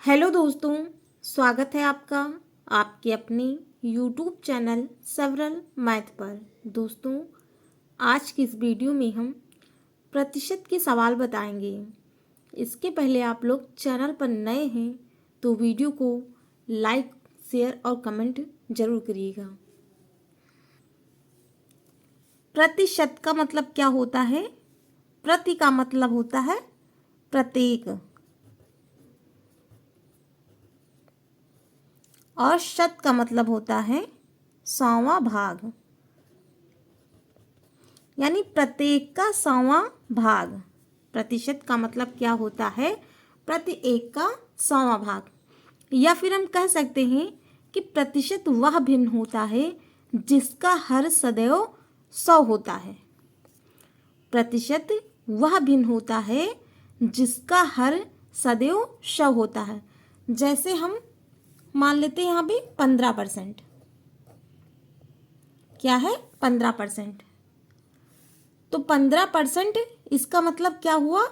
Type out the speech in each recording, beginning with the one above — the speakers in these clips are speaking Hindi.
हेलो दोस्तों, स्वागत है आपका आपके अपने यूट्यूब चैनल सेवरल मैथ पर। दोस्तों, आज की इस वीडियो में हम प्रतिशत के सवाल बताएंगे। इसके पहले आप लोग चैनल पर नए हैं तो वीडियो को लाइक, शेयर और कमेंट जरूर करिएगा। प्रतिशत का मतलब क्या होता है? प्रति का मतलब होता है प्रत्येक, और शत का मतलब होता है 100वां भाग, यानी प्रत्येक का 100वां भाग। प्रतिशत का मतलब क्या होता है? प्रत्येक का 100वां भाग। या फिर हम कह सकते हैं कि प्रतिशत वह भिन्न होता है जिसका हर सदैव 100 होता है। प्रतिशत वह भिन्न होता है जिसका हर सदैव 100 होता है। जैसे हम मान लेते हैं यहाँ पे 15%। क्या है? 15%। तो 15% इसका मतलब क्या हुआ?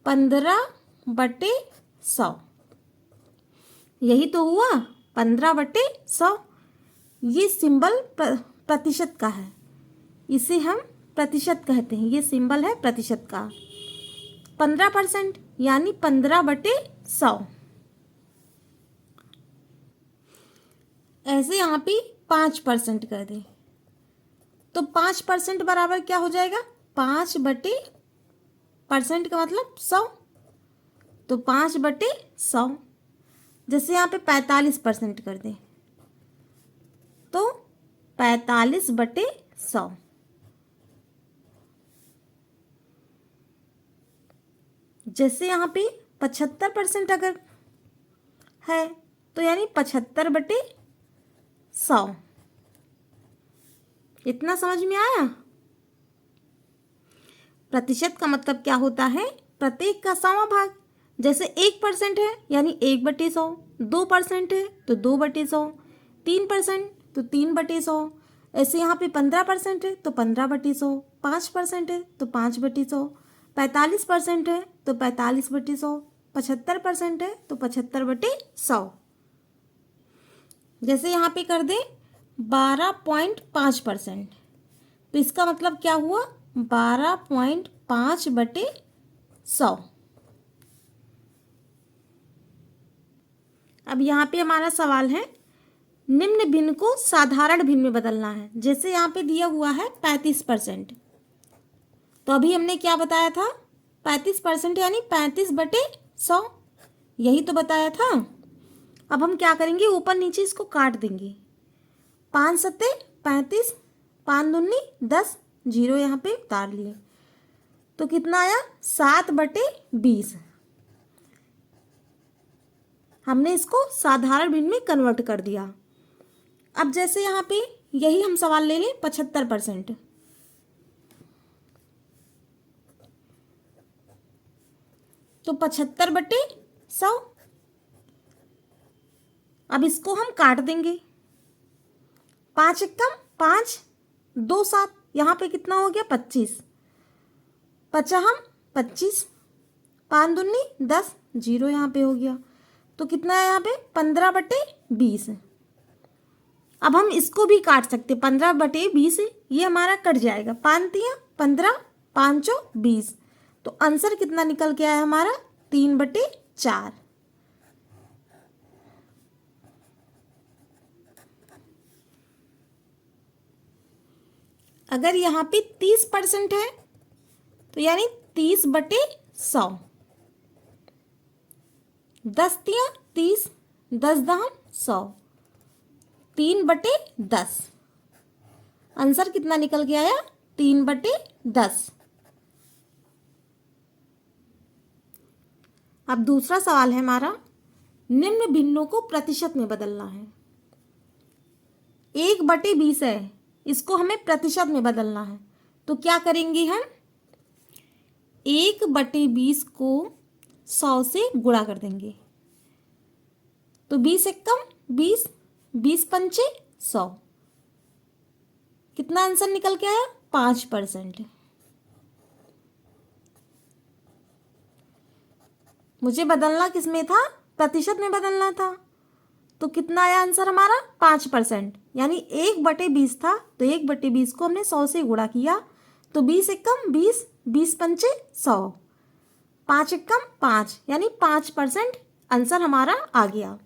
15/100। यही तो हुआ, 15/100। ये सिंबल प्रतिशत का है, इसे हम प्रतिशत कहते हैं। ये सिंबल है प्रतिशत का। 15% यानी 15/100। ऐसे यहाँ पे 5% कर दें तो 5% बराबर क्या हो जाएगा? 5/% का मतलब 100, तो 5/100। जैसे यहाँ पे 45% कर दें तो 45/100। जैसे यहाँ पे 75% अगर है तो यानी 75/100। इतना समझ में आया? प्रतिशत का मतलब क्या होता है? प्रत्येक का 100वां भाग। जैसे 1% है यानी 1/100, 2% है तो 2/100, 3% तो 3/100। ऐसे यहाँ पे 15% है तो 15/100, 5% है तो 5/100, 45% है तो 45/100, 75% है तो 75/100। जैसे यहाँ पे कर दे 12.5%, तो इसका मतलब क्या हुआ? 12.5/100। अब यहाँ पे हमारा सवाल है, निम्न भिन्न को साधारण भिन्न में बदलना है। जैसे यहाँ पे दिया हुआ है 35%, तो अभी हमने क्या बताया था? 35% यानी 35/100, यही तो बताया था। अब हम क्या करेंगे? ऊपर नीचे इसको काट देंगे। 5 सत्ते 35, 5 दूनी 10, 0 यहाँ पे उतार लिए तो कितना आया? 7/20। हमने इसको साधारण भिन्न में कन्वर्ट कर दिया। अब जैसे यहाँ पे यही हम सवाल ले लें 75%, तो 75/100। अब इसको हम काट देंगे। 5 एकम 5, 2 7, यहाँ पे कितना हो गया? 25, 55 25, 5 दूनी 10, 0 यहाँ पे हो गया तो कितना है यहाँ पे? 15/20। अब हम इसको भी काट सकते, 15/20 ये हमारा कट जाएगा। 5 तिया 15, 5 20, तो आंसर कितना निकल के आया हमारा? 3/4। अगर यहाँ पे 30% है तो यानी 30/100। 10 तिया 30, 10 दहम 100, 3/10। आंसर कितना निकल के आया? 3/10। अब दूसरा सवाल है हमारा, निम्न भिन्नों को प्रतिशत में बदलना है। 1/20 है, इसको हमें प्रतिशत में बदलना है। तो क्या करेंगे हम? 1/20 को 100 से गुणा कर देंगे तो 20 एकम 20, 20 पंचे 100। कितना आंसर निकल के आया? 5%। मुझे बदलना किस में था? प्रतिशत में बदलना था, तो कितना आया आंसर हमारा 5%। यानी 1/20 था तो 1/20 को हमने 100 से गुणा किया, तो 20 एकम 20, 20 पंचे 100, 5 एकम 5, यानी 5% आंसर हमारा आ गया।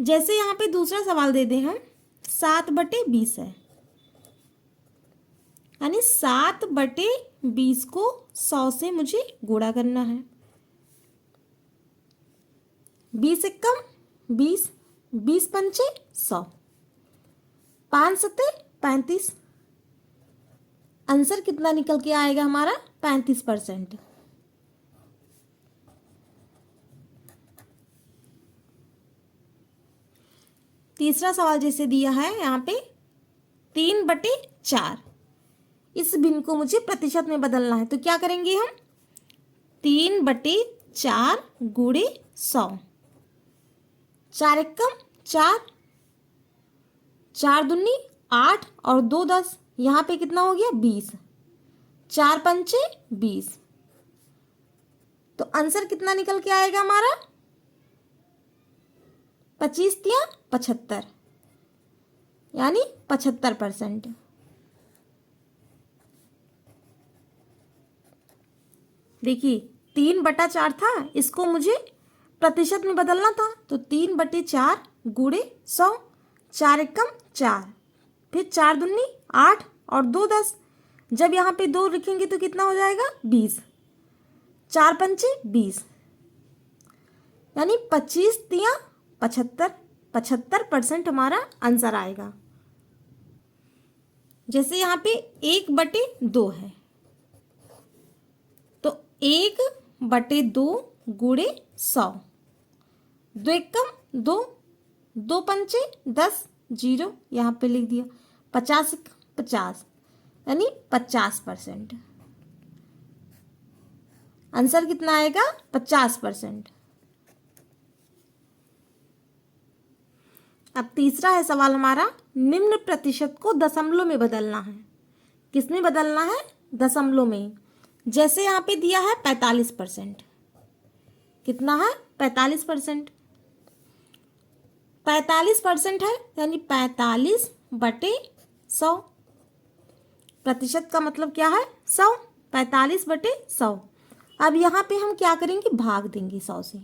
जैसे यहाँ पे दूसरा सवाल दे दें हम, 7/20 है, यानी 7/20 को 100 से मुझे गुणा करना है। 20 एकम 20, 20 पंचे 100, 5 सत्ते 35, आंसर कितना निकल के आएगा हमारा 35%। तीसरा सवाल जैसे दिया है यहाँ पे 3/4, इस भिन्न को मुझे प्रतिशत में बदलना है, तो क्या करेंगे हम, 3/4 गुणे 100, 4 एकम 4, 4 दूनी 8 और 2 10, यहाँ पे कितना हो गया 20, 4 पंचे 20, तो आंसर कितना निकल के आएगा हमारा 25 तिया 75, यानी 75%। देखिए 3/4 था, इसको मुझे प्रतिशत में बदलना था, तो 3/4 गुणे 100, 4 एकम 4, फिर 4 दूनी 8 और 2 10, जब यहाँ पे 2 लिखेंगे तो कितना हो जाएगा 20, 4 पंचे 20, यानी 25 तिया 75, 75% हमारा आंसर आएगा। जैसे यहाँ पे 1/2 है, तो 1/2 गुणे 100, 2 एकम 2, 2 पंचे 10, 0 यहाँ पे लिख दिया, 50 50, यानी 50%। आंसर कितना आएगा 50%। अब तीसरा है सवाल हमारा, निम्न प्रतिशत को दशमलव में बदलना है। किस में बदलना है, दशमलव में। जैसे यहाँ पे दिया है 45%, कितना है 45%, 45% है, यानी 45/100, प्रतिशत का मतलब क्या है 100, 45/100। अब यहाँ पे हम क्या करेंगे, भाग देंगे 100 से,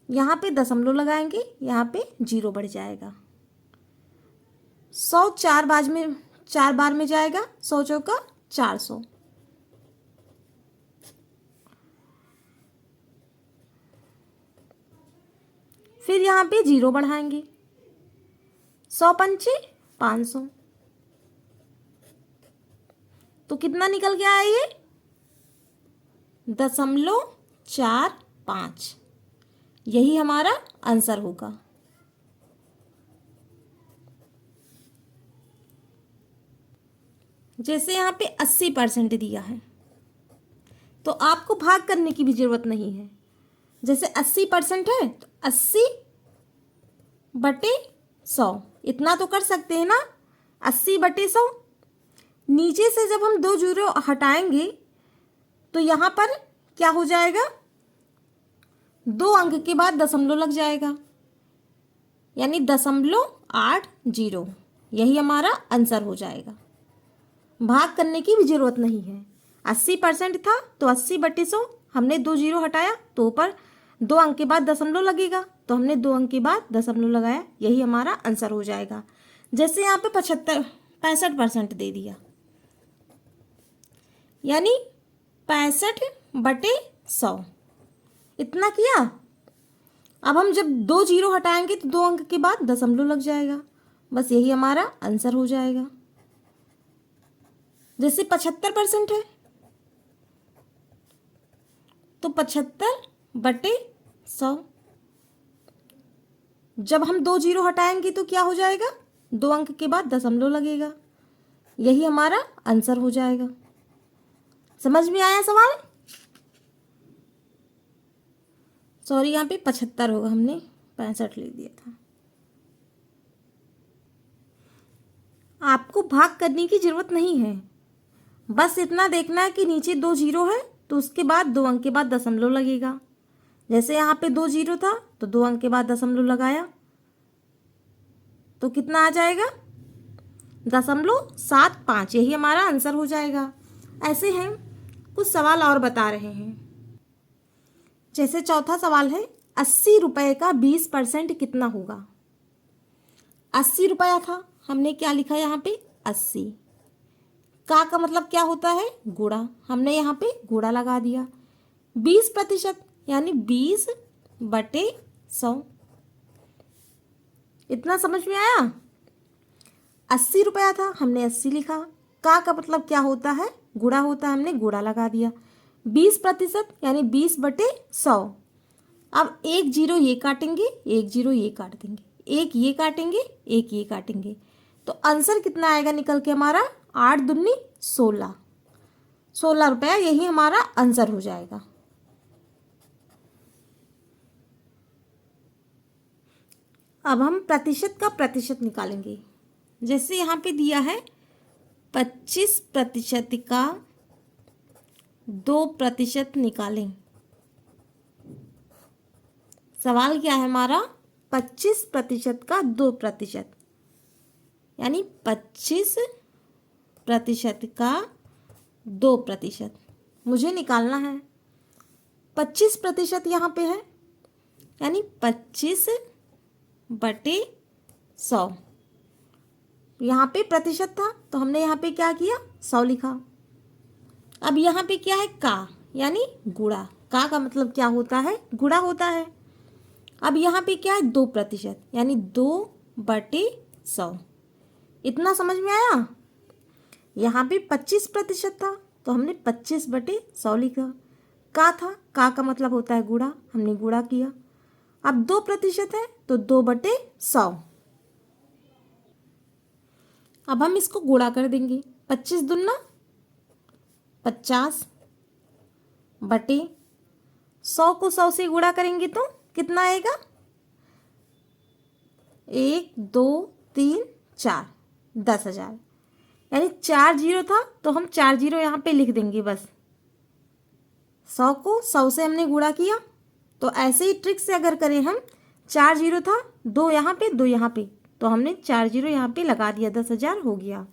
यहाँ पे दशमलव लगाएंगे, यहाँ पे 0 बढ़ जाएगा, 100 4 बार में जाएगा, 100 चौका 400, फिर यहाँ पे 0 बढ़ाएंगे, 100 पंचे 500, तो कितना निकल के आया ये 0.45, यही हमारा आंसर होगा। जैसे यहाँ पे 80% दिया है, तो आपको भाग करने की भी जरूरत नहीं है। जैसे 80% है तो 80/100, इतना तो कर सकते हैं ना, 80/100। नीचे से जब हम 2 जीरो हटाएंगे तो यहाँ पर क्या हो जाएगा, 2 अंक के बाद दशमलव लग जाएगा, यानी 0.80, यही हमारा आंसर हो जाएगा। भाग करने की भी जरूरत नहीं है। 80% था तो 80/100, हमने 2 जीरो हटाया तो ऊपर 2 अंक के बाद दशमलव लगेगा, तो हमने 2 अंक के बाद दशमलव लगाया, यही हमारा आंसर हो जाएगा। जैसे यहाँ पे 65% दे दिया, यानी 65/100, इतना किया। अब हम जब 2 जीरो हटाएंगे तो 2 अंक के बाद दशमलव लग जाएगा, बस यही हमारा आंसर हो जाएगा। जैसे 75% है तो 75/100, जब हम 2 जीरो हटाएंगे तो क्या हो जाएगा, 2 अंक के बाद दशमलव लगेगा, यही हमारा आंसर हो जाएगा। समझ में आया सवाल? सॉरी, यहाँ पे 75 होगा, हमने 65 लिख दिया था। आपको भाग करने की जरूरत नहीं है, बस इतना देखना है कि नीचे 2 जीरो है तो उसके बाद 2 अंक के बाद दशमलव लगेगा। जैसे यहाँ पे 2 जीरो था तो 2 अंक के बाद दशमलव लगाया तो कितना आ जाएगा 0.75। यही हमारा आंसर हो जाएगा। ऐसे हैं कुछ सवाल और बता रहे हैं। जैसे चौथा सवाल है 80 रुपये का 20% कितना होगा। 80 रुपया था, हमने क्या लिखा यहाँ पे 80। का मतलब क्या होता है गुणा, हमने यहाँ पे गुणा लगा दिया। 20% यानी 20/100। इतना समझ में आया। 80 रुपया था, हमने 80 लिखा। का मतलब क्या होता है गुणा होता है, हमने गुणा लगा दिया। 20% यानी 20/100। अब एक जीरो ये काटेंगे, एक जीरो ये काट देंगे, एक ये काटेंगे, एक ये काटेंगे, तो आंसर कितना आएगा निकल के हमारा 8 दूनी 16। 16 रुपया यही हमारा आंसर हो जाएगा। अब हम प्रतिशत का प्रतिशत निकालेंगे। जैसे यहाँ पे दिया है 25% का 2% निकालें। सवाल क्या है हमारा 25% का 2%, यानी 25% का 2% मुझे निकालना है। 25% यहाँ पे है यानी 25/100। यहाँ पे प्रतिशत था तो हमने यहाँ पे क्या किया 100 लिखा। अब यहाँ पे क्या है का यानी गुणा। का मतलब क्या होता है गुणा होता है। अब यहाँ पे क्या है 2% यानी 2/100। इतना समझ में आया। यहाँ पे 25% था तो हमने 25/100 लिखा। का था का मतलब होता है गुणा, हमने गुणा किया। अब 2% है तो 2/100। अब हम इसको गुणा कर देंगे। 25 दूना 50 बटे 100 को 100 से गुणा करेंगे तो कितना आएगा 1 2 3 4 10,000। यानी 4 जीरो था तो हम 4 जीरो यहाँ पे लिख देंगे बस। 100 को 100 से हमने गुणा किया तो ऐसे ही ट्रिक से अगर करें हम 4 जीरो था 2 यहाँ पे 2 यहाँ पे तो हमने 4 जीरो यहाँ पे लगा दिया 10,000 हो गया।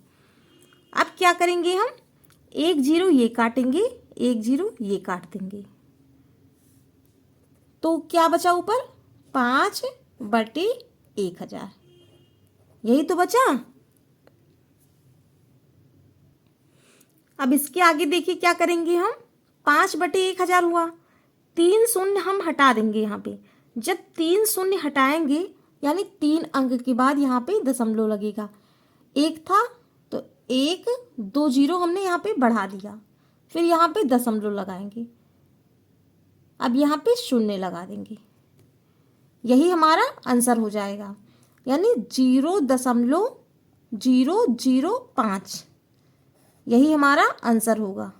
अब क्या करेंगे हम 1 जीरो ये काटेंगे 1 जीरो ये काट देंगे तो क्या बचा ऊपर 5/1000। यही तो बचा। अब इसके आगे देखिए क्या करेंगे हम 5/1000 हुआ। 3 शून्य हम हटा देंगे यहाँ पे। जब 3 शून्य हटाएंगे यानी 3 अंक के बाद यहाँ पे दशमलव लगेगा। 1 था तो 1 2 जीरो हमने यहाँ पे बढ़ा दिया, फिर यहाँ पे दशमलव लगाएंगे। अब यहाँ पे शून्य लगा देंगे। यही हमारा आंसर हो जाएगा यानी 0.005 यही हमारा आंसर होगा।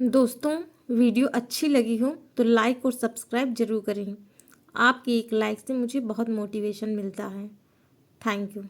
दोस्तों वीडियो अच्छी लगी हो तो लाइक और सब्सक्राइब जरूर करें। आपकी एक लाइक से मुझे बहुत मोटिवेशन मिलता है। Thank you.